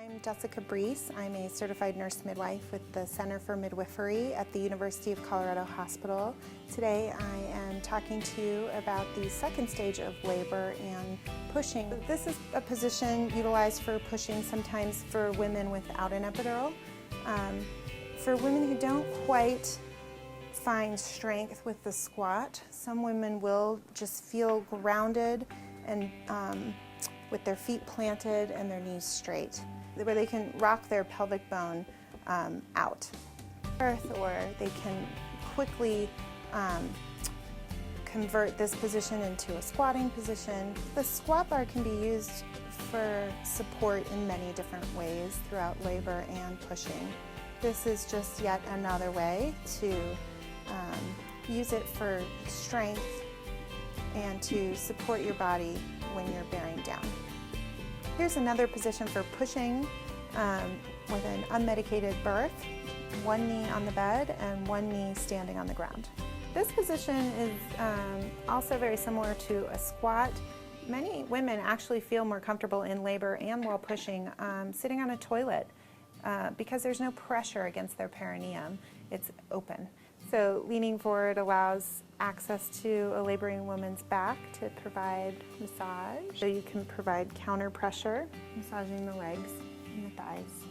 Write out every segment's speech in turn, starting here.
I'm Jessica Brees. I'm a certified nurse midwife with the Center for Midwifery at the University of Colorado Hospital. Today I am talking to you about the second stage of labor and pushing. This is a position utilized for pushing sometimes for women without an epidural. For women who don't quite find strength with the squat, some women will just feel grounded and with their feet planted and their knees straight, where they can rock their pelvic bone out. Or they can quickly convert this position into a squatting position. The squat bar can be used for support in many different ways throughout labor and pushing. This is just yet another way to use it for strength and to support your body when you're bearing down. Here's another position for pushing with an unmedicated birth, one knee on the bed and one knee standing on the ground. This position is also very similar to a squat. Many women actually feel more comfortable in labor and while pushing sitting on a toilet because there's no pressure against their perineum. It's open. So leaning forward allows access to a laboring woman's back to provide massage. So you can provide counter pressure, massaging the legs and the thighs.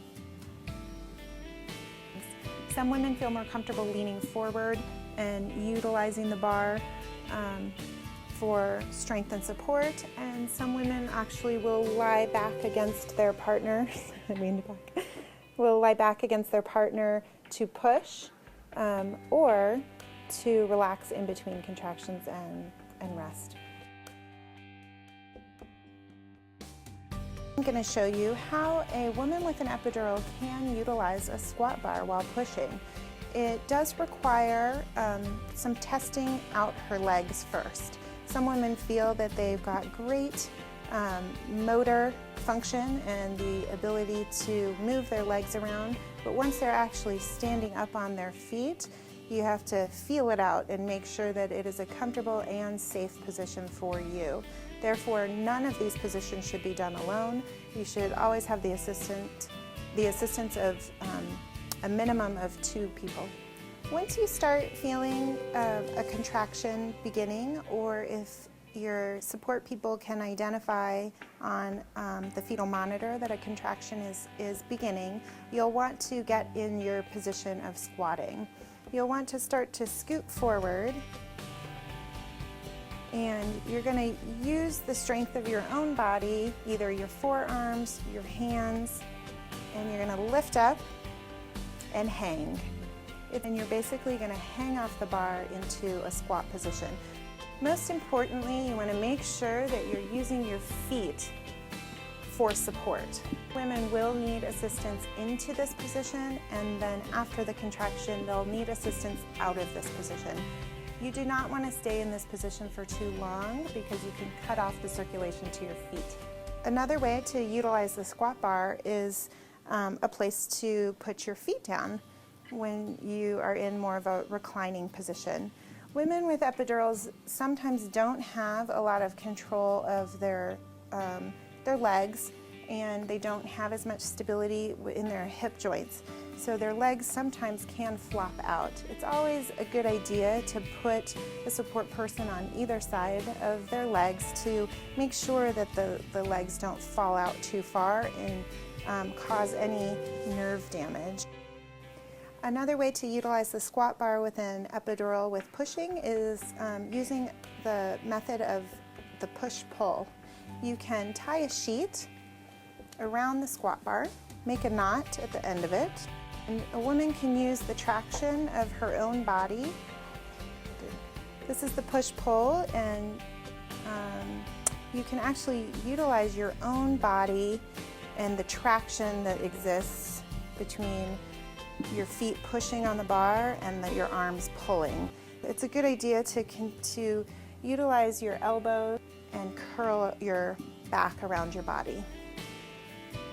Some women feel more comfortable leaning forward and utilizing the bar for strength and support, and some women actually will lie back against their partner. Will lie back against their partner to push. Or to relax in between contractions and rest. I'm going to show you how a woman with an epidural can utilize a squat bar while pushing. It does require some testing out her legs first. Some women feel that they've got great motor function and the ability to move their legs around, but once they're actually standing up on their feet, you have to feel it out and make sure that it is a comfortable and safe position for you. Therefore, none of these positions should be done alone. You should always have the assistance of a minimum of 2 people. Once you start feeling a contraction beginning, or if your support people can identify on the fetal monitor that a contraction is beginning, you'll want to get in your position of squatting. You'll want to start to scoot forward, and you're going to use the strength of your own body, either your forearms, your hands, and you're going to lift up and hang. And you're basically going to hang off the bar into a squat position. Most importantly, you want to make sure that you're using your feet for support. Women will need assistance into this position, and then after the contraction, they'll need assistance out of this position. You do not want to stay in this position for too long because you can cut off the circulation to your feet. Another way to utilize the squat bar is a place to put your feet down when you are in more of a reclining position. Women with epidurals sometimes don't have a lot of control of their legs, and they don't have as much stability in their hip joints. So their legs sometimes can flop out. It's always a good idea to put a support person on either side of their legs to make sure that the legs don't fall out too far and cause any nerve damage. Another way to utilize the squat bar with an epidural with pushing is using the method of the push-pull. You can tie a sheet around the squat bar, make a knot at the end of it, and a woman can use the traction of her own body. This is the push-pull, and you can actually utilize your own body and the traction that exists between your feet pushing on the bar and your arms pulling. It's a good idea to utilize your elbow and curl your back around your body.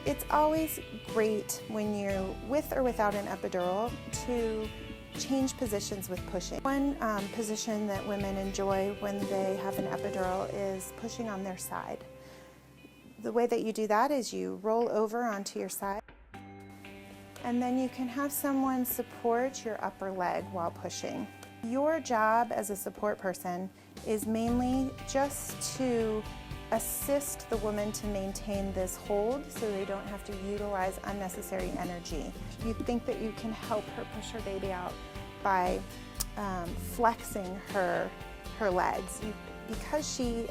It's always great when you're with or without an epidural to change positions with pushing. One position that women enjoy when they have an epidural is pushing on their side. The way that you do that is you roll over onto your side, and then you can have someone support your upper leg while pushing. Your job as a support person is mainly just to assist the woman to maintain this hold so they don't have to utilize unnecessary energy. You think that you can help her push her baby out by flexing her legs. Because she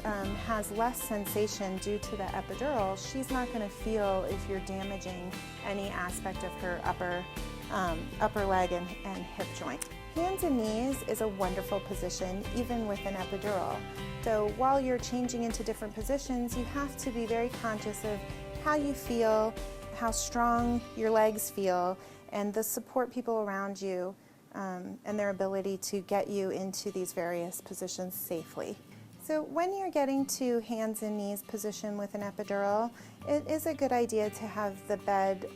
has less sensation due to the epidural, she's not going to feel if you're damaging any aspect of her upper leg and hip joint. Hands and knees is a wonderful position even with an epidural. So while you're changing into different positions, you have to be very conscious of how you feel, how strong your legs feel, and the support people around you and their ability to get you into these various positions safely. So when you're getting to hands and knees position with an epidural, it is a good idea to have the bed,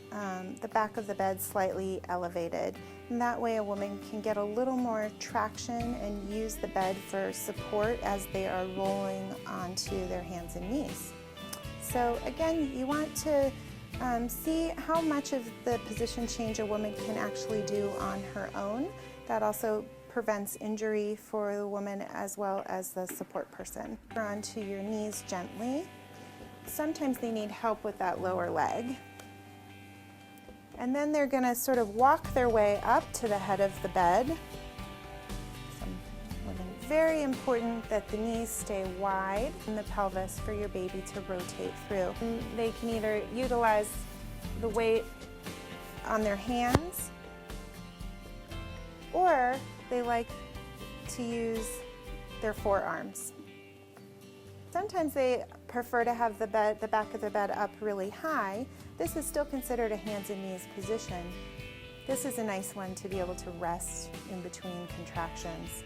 the back of the bed slightly elevated. And that way a woman can get a little more traction and use the bed for support as they are rolling onto their hands and knees. So again, you want to see how much of the position change a woman can actually do on her own. That also prevents injury for the woman as well as the support person. Onto your knees gently. Sometimes they need help with that lower leg. And then they're going to sort of walk their way up to the head of the bed. Very important that the knees stay wide in the pelvis for your baby to rotate through. And they can either utilize the weight on their hands, or they like to use their forearms. Sometimes they prefer to have the back of the bed up really high. This is still considered a hands and knees position. This is a nice one to be able to rest in between contractions.